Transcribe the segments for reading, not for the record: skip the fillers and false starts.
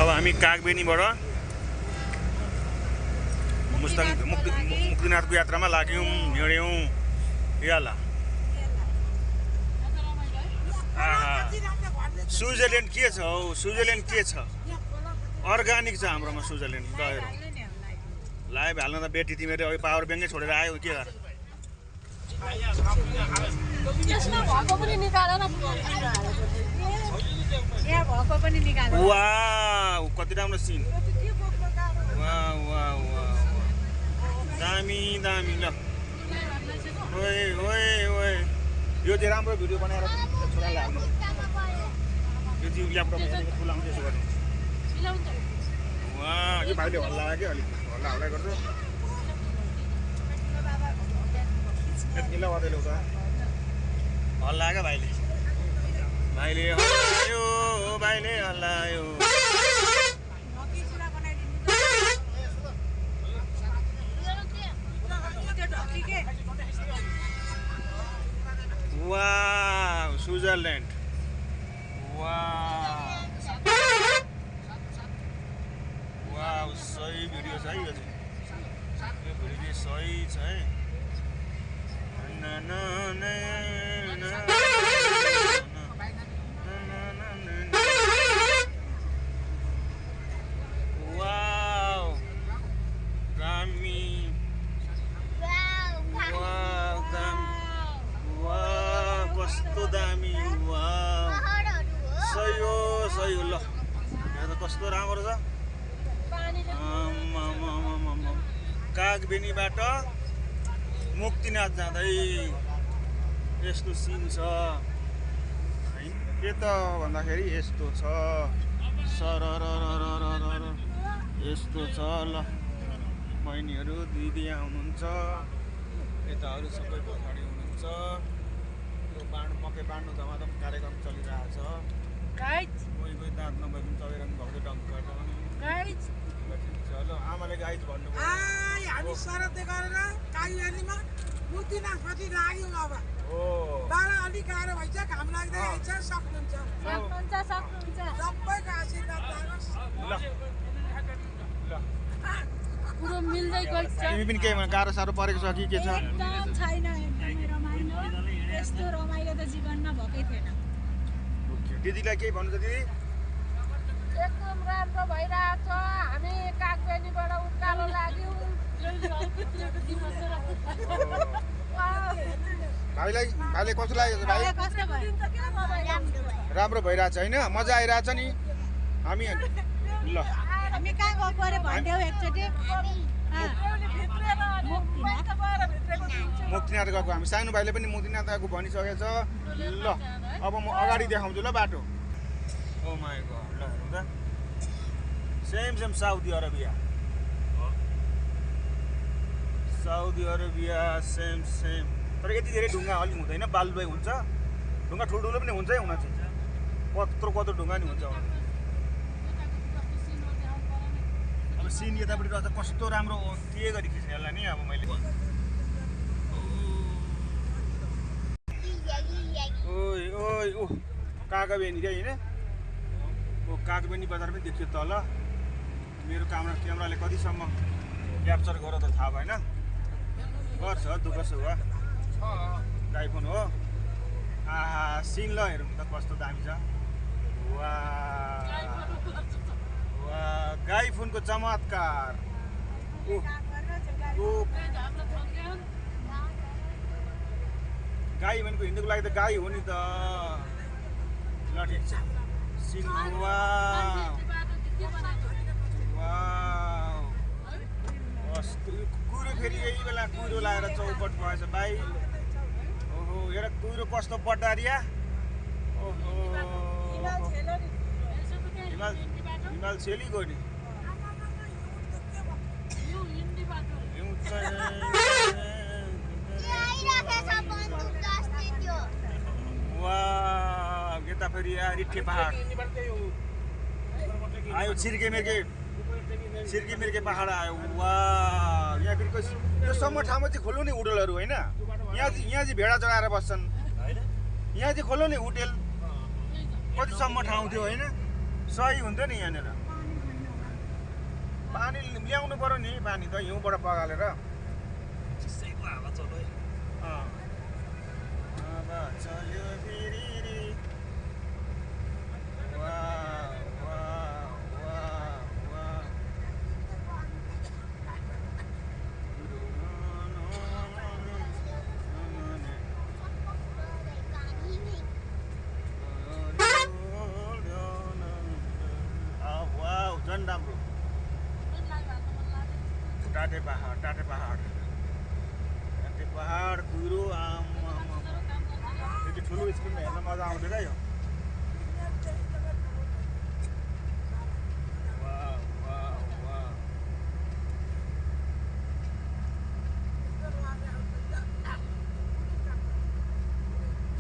अब हामी कागबेनीबाट मुक्तिनाथको यात्रामा लाग्यौँ, हिँड्यौँ। याला स्विजरल्यान्ड के छ हौ? स्विजरल्यान्ड के छ? अर्गानिक छ हाम्रोमा स्विजरल्यान्ड। गएर लाइभ हाल्न त बेटी तिमीले अघि पावर ब्याङ्कै छोडेर आयो के गर? वाउ कति राम्रो सिन। वाउ वाउ वाउ दामी दामी। ल ओए ओए ओए यो चाहिँ राम्रो भिडियो बनाएर छोरालाई हाल्नु। यो चाहिँ ल्यापटपमा खुलाउनु त्यसो गर्नु। वाह यो भाइले हल्ला लाग्यो अलिक हल्ला हल्ला गर्छ। यतिलाई गर्दै ल्याउँछ हल्ला क्या भाइले। भाइले हल्लायो भाइले हल्लायो। वाह स्विजरल्यान्ड। वाह वाह सही भिडियो छ है यो चाहिँ। यो भिडियो सही छ है। वाह दामी। कस्तो दामी। वाह सही हो सही हो। ल यहाँ त कस्तो राम्रो छ। कागबेनीबाट मुक्तिनाथ जाँदै यस्तो सिन छ है। के त भन्दाखेरि यस्तो छ सररररररर यस्तो छ। ल बहिनीहरू दिदी आउनुहुन्छ, यताहरू सबै पछाडि हुनुहुन्छ। यो मकै बाँड्नु धमाधम कार्यक्रम चलिरहेछ। कोही कोही दाँत नभए पनि चलिरहनु भएको छ डङ्कर। ल आमाले गाइज भन्नुभयो हामी सरते गरेर कागबेनीमा मुक्तिनाथपट्टि लाग्यौँ। अब बाह्र अलिक गाह्रो भइन्छ, घाम लाग्दै आइन्छ। सक्नुहुन्छ सबैको आशीर्वाद लागोस्। ल पुरो मिल्दै गइछ। तिमी पनि के गाह्रो साह्रो परेको छ कि के छ? एकदम छैन, एकदमै रमाइलो। यस्तो रमाइलो त जीवनमा भएकै थिएन। दिदीलाई केही भन्नु छ दिदी? एकदम राम्रो भइरहेछ। हामी कागबेनीबाट उकालो लाग्यौँ। भाइले कस्तो लाग्यो भाइ? राम्रो भइरहेछ होइन? मजा आइरहेछ नि हामी। ल हामी कहाँ गएको अरे भन्देऊ एकचोटि। मुक्तिनाथ गएको। हामी सानो भाइले पनि मुक्तिनाथ गएको भनिसकेको छ। ल अब म अगाडि देखाउँछु ल बाटो। ओ माय गॉड ल हेर्नु त same Saudi Arabia. Saudi Arabia same. तर यति धेरै ढुङ्गा अलिक हुँदैन, बालुवाई हुन्छ। ढुङ्गा ठुल्ठुलो पनि हुन्छ है, हुन चाहिँ कत्रो ढुङ्गा नि हुन्छ। अब सिन यतापट्टि रहेछ कस्तो राम्रो के गरी खिच्ने होला नि। अब मैले ओइ ओइ ओ कागबेनी रे होइन? ओ कागबेनी बजार पनि देखियो तल। मेरो क्यामेराले कतिसम्म क्याप्चर गर त थाहा भएन। गर्छ दुःख सुख गाइफोन हो। आहा सिन ल हेरौँ त कस्तो दामी छ। वाह वाह गाइफोनको चमत्कार। गाई भनेको हिन्दूको लागि त गाई हो नि त। ल ठिक छ सिन। कुरो फेरि यही बेला कुरो लगाएर चौपट भएछ भाइ। ओहो हेर कुरो कस्तो बटारिया। ओहो हिमाल छेली गयो नि। वाह यता फेरि रिठे पहाड आयो। छिर्के मिर्के पहाड आयो। वाह यहाँ फेरि यो सम्म ठाउँमा चाहिँ खोल्नु नि होटलहरू होइन? यहाँ चाहिँ भेडा चढाएर बस्छन्। यहाँ चाहिँ खोल्नु नि होटेल। कतिसम्म ठाउँ थियो होइन? सही हुन्थ्यो नि यहाँनिर। पानी ल्याउनु पर्यो नि पानी त हिउँबाट बगालेर चिसैको हावा चल्यो है अब चल्यो फेरि वाह वाह वाह वाह वाह झन् राम्रो टाटे पहाड कुरो यति ठुलो स्क्रिनमा हेर्न मजा आउँदैन यो वाह वाह वाह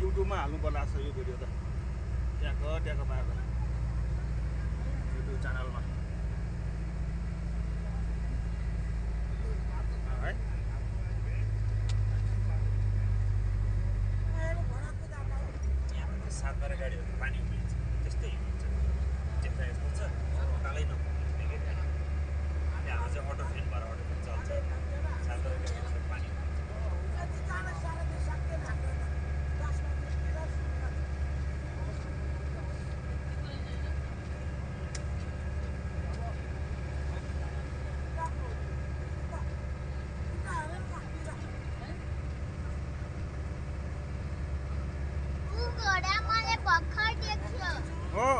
युट्युबमा हाल्नु पर्ला जस्तो यो भिडियो त ट्याक्क पाएर युट्युब च्यानलमा है सातबारे गाडीहरू पानी उभिन्छ त्यस्तै हुन्छ देख्दा यस्तो छ उकालै नपुग्ने त्यहाँ अझै अटो फ्यान भएर अटो फ्यान चल्छ सातबारे गाडीहरू पानी हो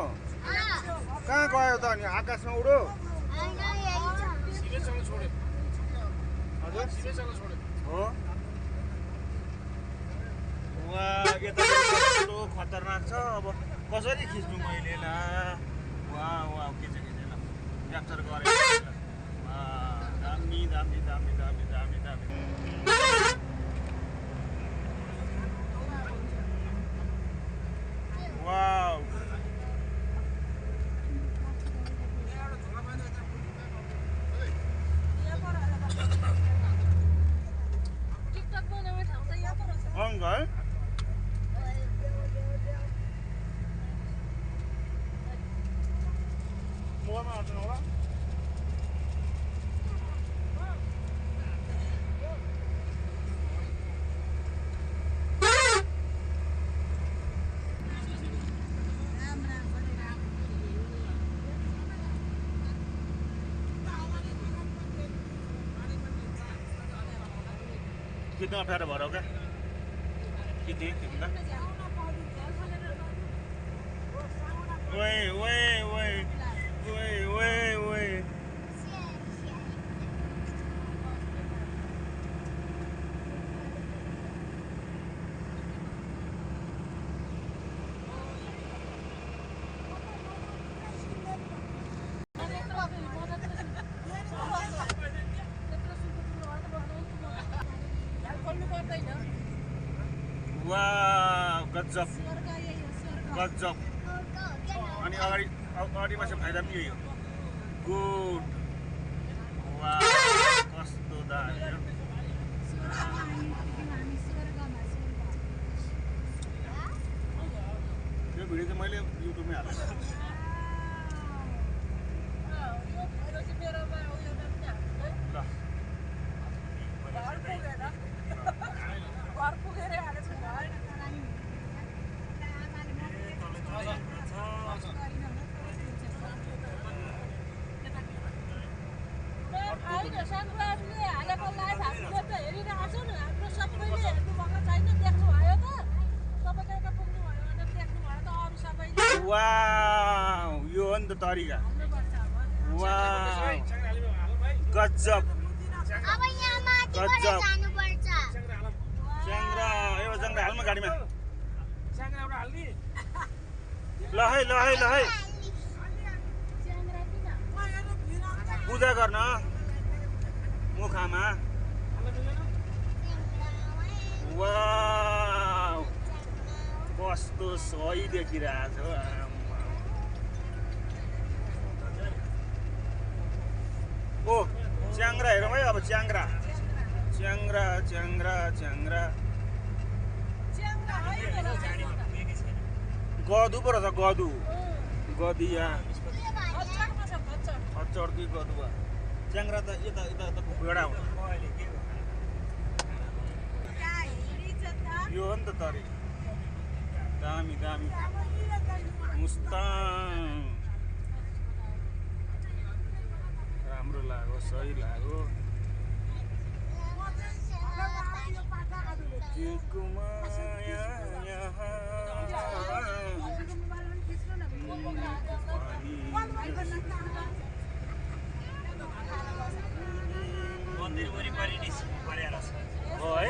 कहाँ गयो त अनि आकाशमा उडो हजुर हो वा यता कस्तो खतरनाक छ अब कसरी खिच्नु मैले ला वा वा के छ ल क्याप्चर गरेँ वा दामी दामी दामी दामी दामी दामी वाउ अङ्कल मोबाइलमा हाल्नु होला कितना अप्ठ्यारो भएर क्या किति तिमीलाई ओए ओए ओए ओए ओए ओए वाह गजब गजब अनि अगाडिमा चाहिँ फाइदा पनि यही हो गुड वाह कस्तो दामी हो यो भिडियो चाहिँ मैले युट्युबमै हालेको वाव यो हो नि त तरिका वाव गजब गजब च्याङ्ग्रा यो च्याङ्ग्रा हाल्नु गाडीमा ल है पूजा गर्न मुखामा वाव कस्तो सही देखिरहेछ ओ च्याङ्ग्रा हेरौँ है अब च्याङ्ग्रा गदु पो रहेछ गदिया अचर कि गदुवा च्याङ्ग्रा त यता यता यता भेडा हुन्छ यो हो नि त तरी दामी दामी मुस्ताङ राम्रो लाग्यो सही लाग्यो के कुमाया यहाँ मन्दिर वरिपरि नि परेर छ हो है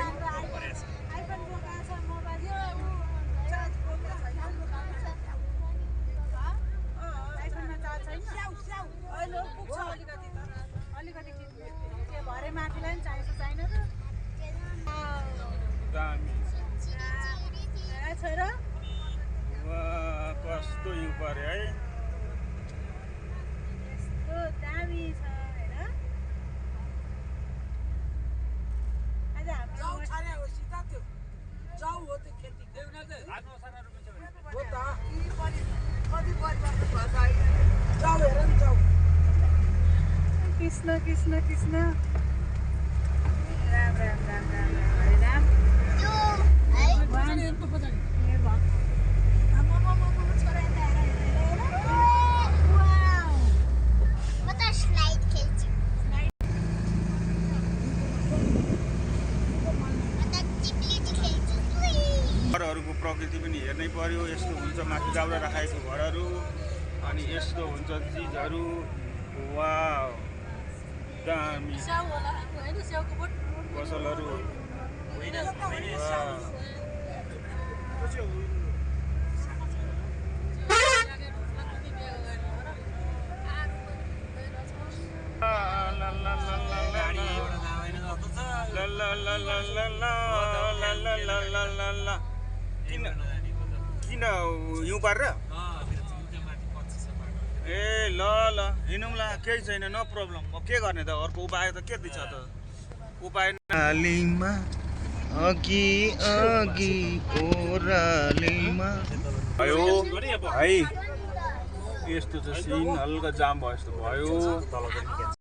माथिलाई पनि चाहिन्छ चाहिन त दामी छोरा वाह कस्तो हिउँ पर्यो है यस्तो दामी छ हैन आज हाम्रो जाउ छाने हो सीता त्यो जाउ हो त्यो खेती हो त कति परिवार भाषा आइरहेको जाउ हेर नि जाउ कृष्ण कृष्ण कृष्ण राम राम राम राम हरे राम घरहरूको प्रकृति पनि हेर्नै पर्यो यस्तो हुन्छ माथि दाउरा राखेको घरहरू अनि यस्तो हुन्छ चिजहरू वाह दामी पसलहरू किन हिउँ पारेर ए ल ल हिँडौँला केही छैन नो प्रब्लम अब के गर्ने त अर्को उपाय त के दिन्छ त उपाय नालीमा अघि अघि ओह्रालीमा भयो है यस्तो चाहिँ सिन हल्का जाम भयो जस्तो भयो